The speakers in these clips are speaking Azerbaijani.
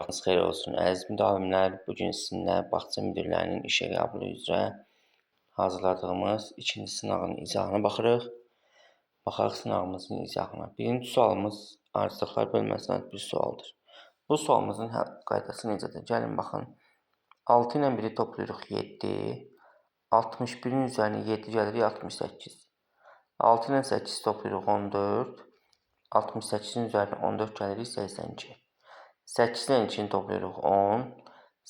Xeyir olsun. Əziz müdavimlər, bugün sizinlə bağça müdirlərinin işə qəbulu üzrə hazırladığımız ikinci sınağın izahına baxırıq. Baxaq sınağımızın izahına. Birinci sualımız ardıcılıqlar bölməsindən bir sualdır. Bu sualımızın qaydası necədir? Gəlin baxın. 6 ilə 1-i toplayırıq 7. 61-in üzərinə 7 gəlir 68. 6 ilə 8 toplayırıq 14. 68-in üzərinə 14 gəlirik 82. 8 ilə 2-ni toplayırıq 10.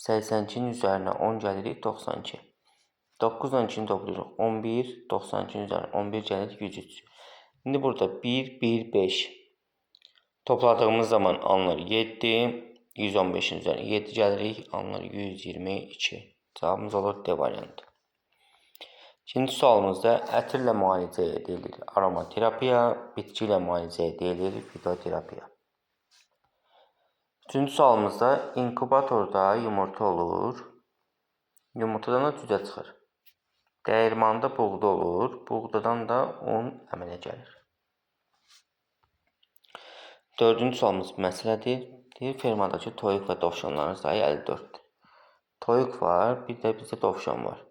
82-nin üzərinə 10 gəlirik 92. 9 ilə 2-ni toplayırıq 11. 92-nin üzərinə 11 gəlirik 103. İndi burada 1, 1, 5 topladığımız zaman alınır 7. 115-in üzərinə 7 gəlirik, alınır 122. Cavabımız olur D variantı. İkinci sualımızda ətirlə müalicə edilir aromaterapiya, bitki ilə müalicə edilir fitoterapiya. Üçüncü sualımızda inkubatorda yumurta olur. Yumurtadan da cücə çıxır. Dəyirmanda buğda olur. Buğdadan da un əmələ gəlir. Dördüncü sualımız məsələdir. Deyir, fermadakı toyuq və dovşanların sayı 54'dür. Toyuq var, bir də bizdə dovşan var.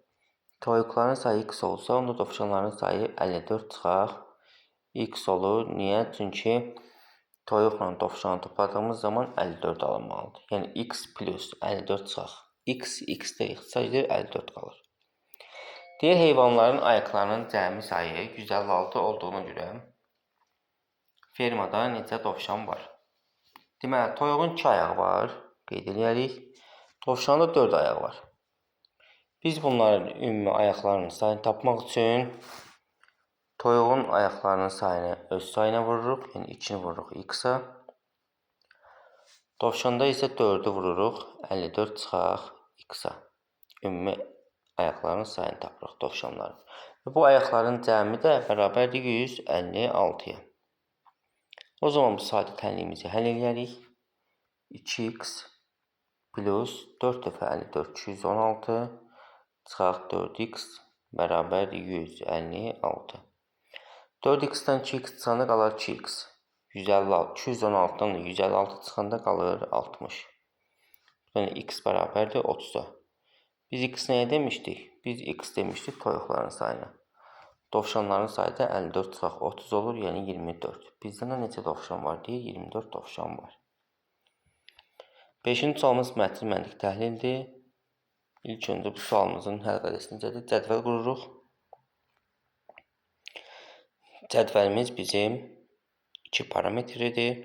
Toyuqların sayı x olsa, onda dovşanların sayı 54 çıxaq. X olur. Niyə? Çünki toyuqla dovşanı topladığımız zaman 54 alınmalıdır. Yəni x plus 54 çıxaq. X deyil, sadəcə 54 qalır. Deyir, heyvanların ayaqlarının cəmi sayı 156 olduğuna görə fermada neçə dovşan var? Deməli, toyuğun 2 ayağı var, qeyd edirik. Dovşanın da 4 ayağı var. Biz bunların ümumi ayaqlarının sayını tapmaq üçün toyuğun ayaqlarının sayını öz sayına vururuq, yəni 2-ni vururuq x-a. Dovşanda isə 4-ü vururuq, 54 çıxaq x-a. Ümumi ayaqlarının sayını tapırıq dovşanların. Və bu ayaqların cəmi də bərabərdir 156-ya. O zaman bu sadə tənliyimizi həll edərik. 2x plus 4 dəfə 54 216 çıxaq 4x bərabərdir 156. 4x-dən 2x çıxanda qalır 2x. 216-dan 156 çıxanda qalır 60. Yəni x bərabərdir 30-a. Biz x nəyə demişdik? Biz x demişdik toyuqların sayına. Dovşanların sayı da 54 çıxaq 30 olur, yəni 24. Bizdə neçə dovşan var deyir? 24 dovşan var. 5-ci sualımız mətn məntiq təhlildir. İlk öncə bu sualımızın həll qədəsini cədvəl qururuq. Cədvəlimiz bizim 2 parametridir.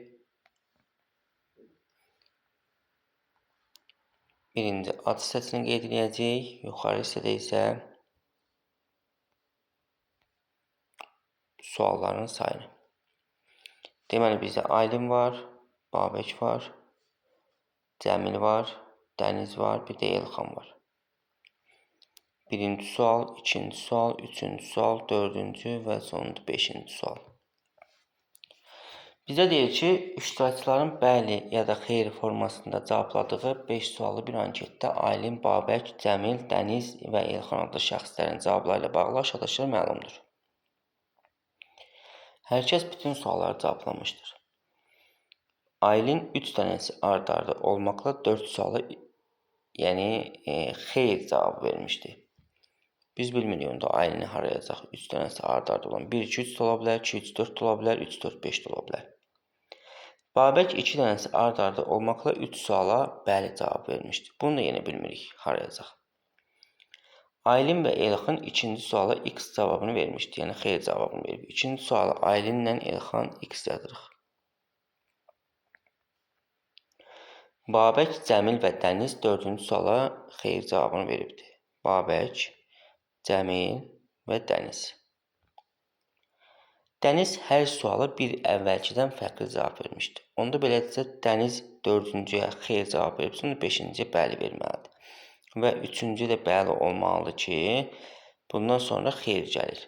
Birinci ad hissəsini qeyd edəcəyik. Yuxarı hissədə isə sualların sayını. Deməli, bizdə Aylin var, Babək var, Cəmil var, Dəniz var, bir də Elxan var. Birinci sual, ikinci sual, üçüncü sual, dördüncü və sonunda 5-ci sual. Bizə deyir ki, iştirakçıların bəli ya da xeyr formasında cavabladığı 5 sualı bir anketdə Aylin, Babək, Cəmil, Dəniz və Elxan adlı şəxslərin cavabları ilə bağlı aşağıdakılar məlumdur. Hər kəs bütün sualları cavablamışdır. Aylin 3 dənəsi ard-arda olmaqla 4 sualı, yəni xeyr cavab vermişdi. Biz bilmirik onda Aylini harayacaq. 3 dənəsi ard-arda olan 1, 2, 3 ola bilər, 2, 3, 4 ola bilər, 3, 4, 5 ola bilər. Babək 2 dənəsi ard-arda olmaqla 3 suala bəli cavab vermişdi. Bunu da yenə bilmirik harayacaq. Aylin və Elxan ikinci suala x cavabını vermişdi, yəni xeyr cavabını verib. İkinci suala Aylinlə Elxan x yazırıq. Babək, Cəmil və Dəniz dördüncü suala xeyr cavabını veribdi. Babək, Cəmil və Dəniz. Dəniz hər suala bir əvvəlkidən fərqli cavab vermişdi. Onda belədirsə Dəniz dördüncüyə xeyr cavab verib, sonra 5-ciyə bəli verməlidir. Və üçüncü də bəli olmalıdır ki, bundan sonra xeyr gəlir.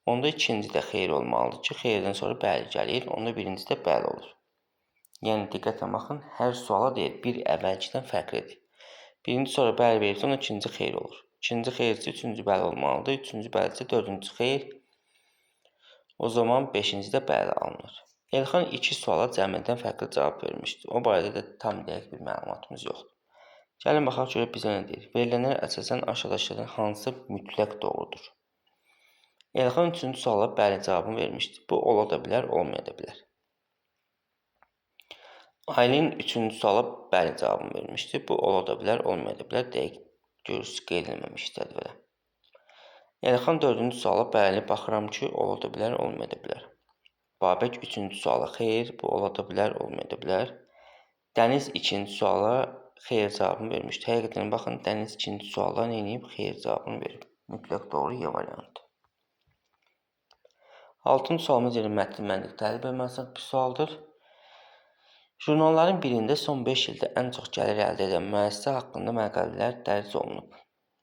Onda ikinci də xeyr olmalıdır ki, xeyirdən sonra bəli gəlir. Onda birinci də bəli olur. Yəni diqqətlə baxın, hər suala deyir bir əvvəlkidən fərqlidir. Birinci sonra bəli verib, sonra ikinci xeyr olur. İkinci xeyirsə üçüncü bəli olmalıdır. Üçüncü bəlisə dördüncü xeyr. O zaman 5-ci də bəli alınır. Elxan 2 suala Cəmildən fərqli cavab vermişdi. O barədə də tam dəqiq bir məlumatımız yoxdur. Gəlin baxaq görək bizə nə deyir. Verilənlərə əsasən aşağıdakılardan hansı mütləq doğrudur? Elxan 3-cü suala bəli cavabını vermişdi. Bu ola da bilər, olmaya da bilər. Aylin 3-cü suala bəli cavabını vermişdi. Bu ola da bilər, olmaya da bilər. Dəqiq görürsünüz, qeyd edilməmişdi cədvələ. Elxan 4-cü suala bəli, baxıram ki, ola da bilər, olmaya da bilər. Babək 3-cü suala xeyr, bu ola da bilər, olmaya da bilər. Dəniz 2-ci suala xeyr cavabını vermişdi. Həqiqətən baxın, Dəniz 2-ci suala nə edib? Xeyr cavabını verib. Mütləq doğru Y variantı. 6-cı sualımız yəni mətn məntiq təhlil bölməsi bir sualdır. Jurnalların birində son 5 ildə ən çox gəlir əldə edən müəssisə haqqında məqalələr dərc olunub.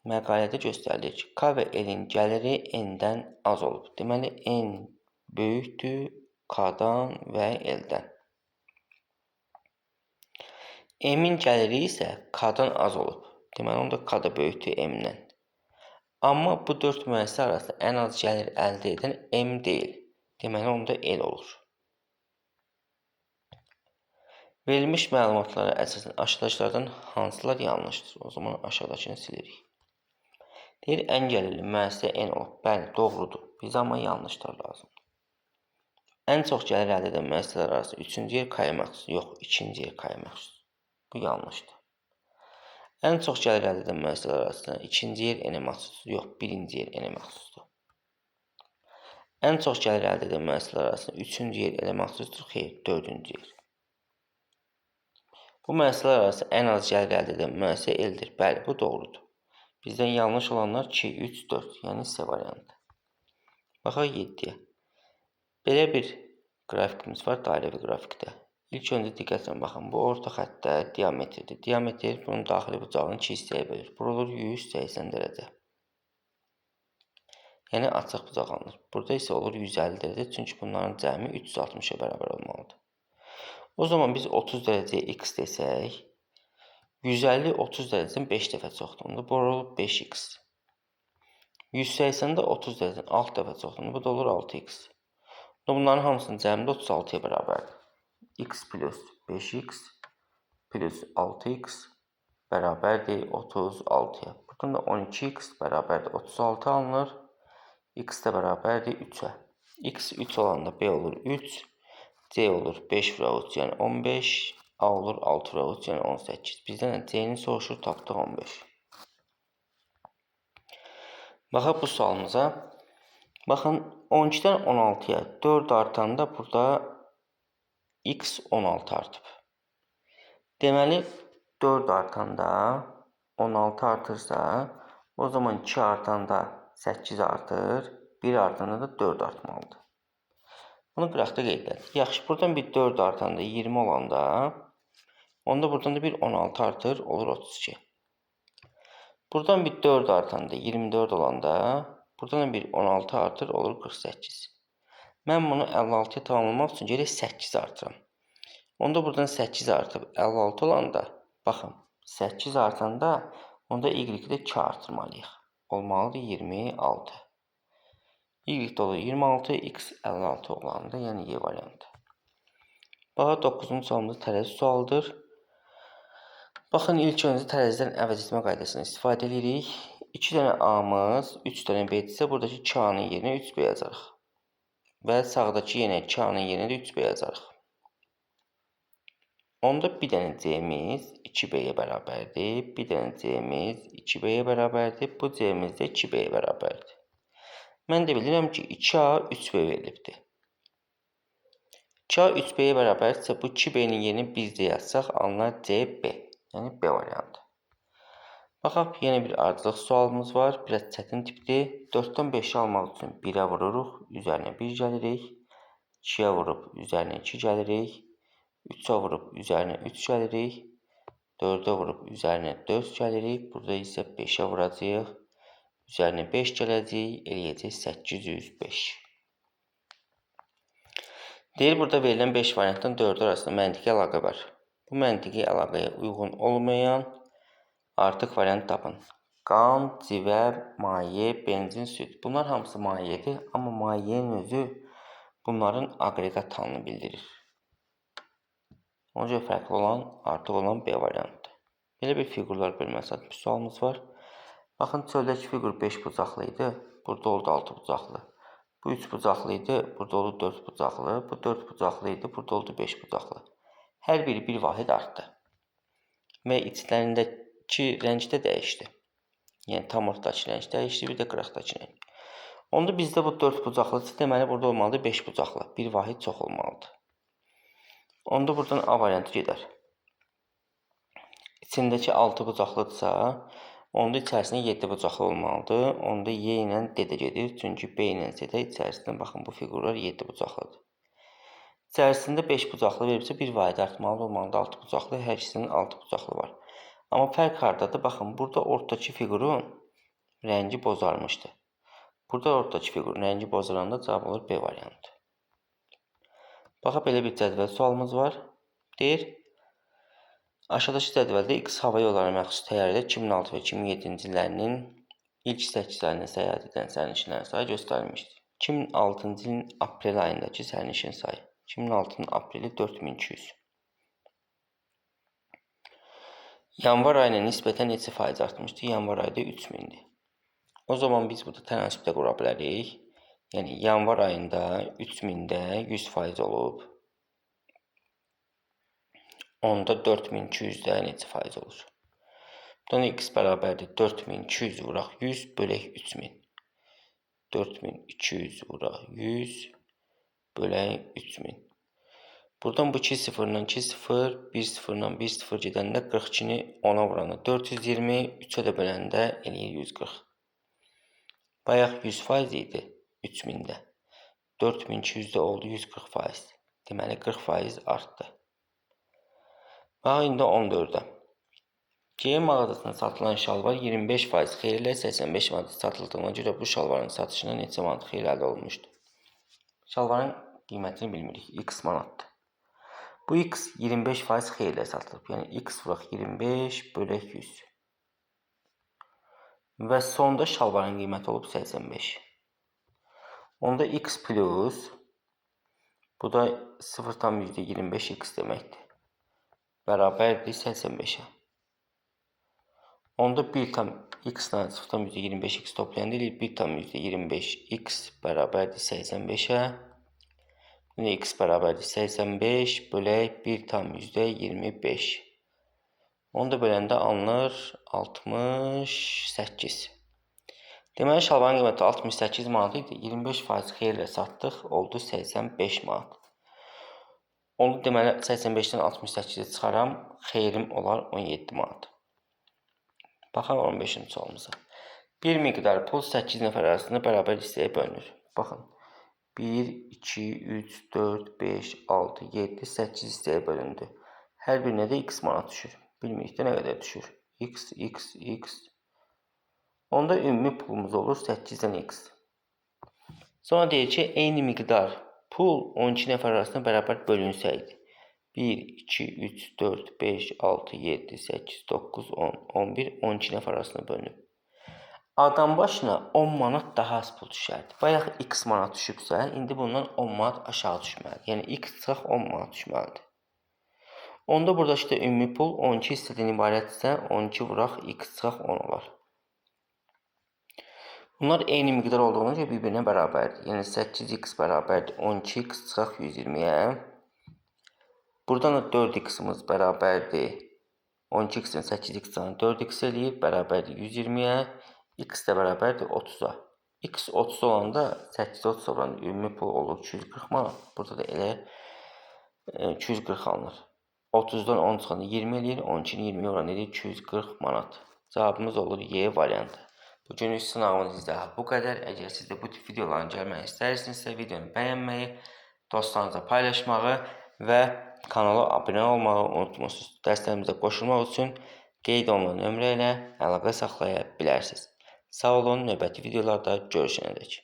Məqalədə göstərilir ki, K və L-in gəliri N-dən az olub. Deməli, N böyükdür K-dan və L-dən. M-in gəliri isə K-dan az olub. Deməli, onda K da böyükdür M-dən. Amma bu 4 müəssisə arasında ən az gəlir əldə edən M deyil. Deməli, onda L olur. Verilmiş məlumatlara əsasən aşağıdakılardan hansılar yanlışdır? O zaman aşağıdakını silirik. Deyir, ən gəlirli müəssisə N olub. Bəli, doğrudur. Bizə amma yanlışlar lazımdır. Ən çox gəlir əldə edən müəssisələr arasında 3-cü yer K-ya məxsusdur. Yox, 2-ci yer K-ya məxsusdur. Bu yanlışdır. Ən çox gəlir əldə edən müəssisələr arasında 2-ci yer N-ə məxsusdur. Yox, 1-ci yer N-ə məxsusdur. Ən çox gəlir əldə edən müəssisələr arasında 3-cü yer L-ə məxsusdur. Xeyr, 4-cü yer. Bu müəssisələr arasında ən az gəlir əldə edən müəssisə L-dir. Bəli, bu doğrudur. Bizdən yanlış olanlar 2, 3, 4, yəni C variantı. Baxaq 7-yə. Belə bir qrafikimiz var, dairəvi qrafikdə. İlk öncə diqqətlə baxın, bu orta xəttdə diametrdir. Diametr bunun daxili bucağını 2 hissəyə bölür. Vurulur 180 dərəcə. Yəni açıq bucaq alınır. Burada isə olur 150 dərəcə, çünki bunların cəmi 360-a bərabər olmalıdır. O zaman biz 30 dərəcəyə x desək, 150 30 dərəcədən 5 dəfə çoxdur. Onda bu olur 5x. 180 də 30 dərəcədən 6 dəfə çoxdur. Bu da olur 6x. Bunların hamısının cəmi 36-ya bərabərdir. X plus 5x plus 6x bərabərdir 36-ya. Buradan da 12x bərabərdir 36 alınır. X də bərabərdir 3-ə. X 3 olanda B olur 3. C olur 5 vura 3, yəni 15. A olur 6 vura 3, yəni 18. Bizdən C-ni soruşur, tapdıq 15. Baxaq bu sualımıza. Baxın, 12-dən 16-ya 4 artanda burada x 16 artıb. Deməli, 4 artanda 16 artırsa, o zaman 2 artanda 8 artır, 1 artanda da 4 artmalıdır. Bunu qıraxda qeyd edək. Yaxşı, buradan bir 4 artanda 20 olanda, onda buradan da bir 16 artır, olur 32. Buradan bir 4 artanda 24 olanda, buradan bir 16 artır, olur 48. Mən bunu 56-ya tamamlamaq üçün gərək 8 artıram. Onda buradan 8 artıb 56 olanda, baxın, 8 artanda, onda y-də 2 artırmalıyıq. Olmalıdır 26. Y-də olur 26, x 56 olanda, yəni Y variantı. Baxa 9-cu sualımız tərəzi sualıdır. Baxın, ilk öncə tərəzidən əvəz etmə qaydasını istifadə edirik. 2 dənə A-mız, 3 dənə B-dirsə, buradakı 2A-nın yerinə 3B yazarıq. Və sağdakı yenə 2A-nın yerinə də 3B yazarıq. Onda bir dənə C-miz 2B-yə bərabərdir. Bir dənə C-miz 2B-yə bərabərdir. Bu C-miz də 2B-yə bərabərdir. Mən də bilirəm ki, 2A 3B verilibdir. 2A 3B-yə bərabərdirsə, bu 2B-nin yerini bizdə yazsaq, alınar CB. Yəni B variantı. Baxaq, yenə bir ardıcılıq sualımız var. Biraz çətin tipdir. 4-dən 5-i almaq üçün 1-ə vururuq, üzərinə 1 gəlirik. 2-yə vurub, üzərinə 2 gəlirik. 3-ə vurub, üzərinə 3 gəlirik. 4-ə vurub, üzərinə 4 gəlirik. Burada isə 5-ə vuracaq. Üzərinə 5 gələcək, eləyəcək 805. Deyir, burada verilən 5 variantdan 4 arasında məntiqi əlaqə var. Bu məntiqi əlaqəyə uyğun olmayan artıq variant tapın. Qan, civə, maye, benzin, süd. Bunlar hamısı mayedir, amma mayenin özü bunların aqreqat halını bildirir. Ona görə fərqli olan artıq olan B variantıdır. Belə bir fiqurlar bölməsi adlı bir sualımız var. Baxın, çöldəki fiqur 5 bucaqlı idi. Burada oldu 6 bucaqlı. Bu 3 bucaqlı idi. Burada oldu 4 bucaqlı. Bu 4 bucaqlı idi. Burada oldu 5 bucaqlı. Hər biri bir vahid artdı. Və içlərindəki rəng də dəyişdi. Yəni tam ortadakı rəng dəyişdi, bir də qıraqdakı rəng. Onda bizdə bu 4 bucaqlıdır. Deməli, burada olmalıdır 5 bucaqlı. Bir vahid çox olmalıdır. Onda buradan A variantı gedər. İçindəki 6 bucaqlıdırsa, onda içərisində 7 bucaqlı olmalıdır. Onda Y ilə D də gedir. Çünki B ilə C də içərisində, baxın, bu fiqurlar 7 bucaqlıdır. İçərisində 5 bucaqlı veribsə, bir vahid artmalı olmalıdır 6 bucaqlı. Hər ikisinin 6 bucaqlı var. Amma fərq hardadır? Baxın, burada ortadakı fiqurun rəngi bozarmışdı. Burada ortadakı fiqurun rəngi bozaranda cavab olur B variantı. Baxa, belə bir cədvəl sualımız var. Deyir, aşağıdakı cədvəldə X hava yollarına məxsus təyyarədə 2006 və 2007-ci illərinin ilk 8 ayında səyahət edən sərnişinlərin sayı göstərilmişdir. 2006-cı ilin aprel ayındakı sərnişin sayı. 2006-nın apreli 4200. Yanvar ayına nisbətən neçə faiz artmışdır? Yanvar ayda 3000'dir. O zaman biz burada tənasübdə qura bilərik. Yəni, yanvar ayında 3000'də 100% olub. Onda 4200'də neçə faiz olur? Buradan X bərabərdir 4200 vuraq 100 bölək 3000. 4200 vuraq 100 bölək 3000. Buradan bu 2 sıfırla 2 sıfır, 1 sıfırla 1 sıfır gedəndə 42-ni 10'a vuranda 420, 3'ə də böləndə eləyir 140. Bayaq 100% idi 3000'də. 4200'də oldu 140%. Deməli 40% artdı. Bax, indi 14'ə. Geyim mağazasında satılan şalvar 25% xeyirlə 85 manat satıldığına görə bu şalvarın satışına neçə manat xeyir əldə olunmuşdur? Şalvarın qiymətini bilmirik. X manatdır. Bu X 25% xeyirlə satılıb. Yəni X vuraq 25 bölək 100. Və sonda şalvarın qiyməti olub 85. Onda X plus, bu da 0,25 X deməkdir. Bərabərdir 85'ə. Onda 1 tam X ilə 0,25 X toplayanda 1,25 X bərabərdir 85'ə. Yine X bərabərdir 85 bölək 1,25. Onu da böləndə alınır 68. Deməli, şalvarın qiyməti 68 manat idi. 25% xeyirlə satdıq, oldu 85 manat. Onu deməli 85'dən 68'i çıxaram, xeyrim olar 17 manat. Baxın 15-ci sualımıza. Bir miqdar pul 8 nəfər arasında bərabər hissəyə bölünür. Baxın. 1, 2, 3, 4, 5, 6, 7, 8 hissəyə bölündü. Hər birinə də X manat düşür. Bilmirik də nə qədər düşür. X, X, X. Onda ümumi pulumuz olur 8-dən X. Sonra deyir ki, eyni miqdar pul 12 nəfər arasında bərabər bölünsəydi. 1, 2, 3, 4, 5, 6, 7, 8, 9, 10, 11, 12 nəfər arasında bölünüb. Adam başına 10 manat daha az pul düşərdi. Bayaq X manat düşübsə, indi bundan 10 manat aşağı düşməlidir. Yəni X çıxaq 10 manat düşməlidir. Onda burada işte ümumi pul 12 hissədən ibarətsə, 12 vuraq X çıxaq 10 olar. Bunlar eyni miqdar olduğuna görə bir-birinə bərabərdir. Yəni 8X bərabərdir 12X çıxaq 120'yə. Buradan da 4X'imiz bərabərdir 12X'in 8X'dən 4X eləyir, bərabərdir 120'yə. X də bərabərdir 30'a. X 30 olanda 8 30 olanda ümumi pul olur 240 manat. Burada da elə 240 alınır. 30'dan 10 çıxanda 20 eləyir, 12'ni 20'ye oran edir 240 manat. Cavabımız olur Y variantı. Bugünlük sınavımız izah bu qədər. Əgər siz də bu tip videoların gəlməni istəyirsinizsə, videonu bəyənməyi, dostlarınızla paylaşmağı və kanala abunə olmağı unutmuyorsunuz. Dərslərimizə qoşulmaq üçün qeyd olunan nömrə ilə əlaqə saxlaya bilərsiniz. Sağ olun, növbəti videolarda görüşənədək.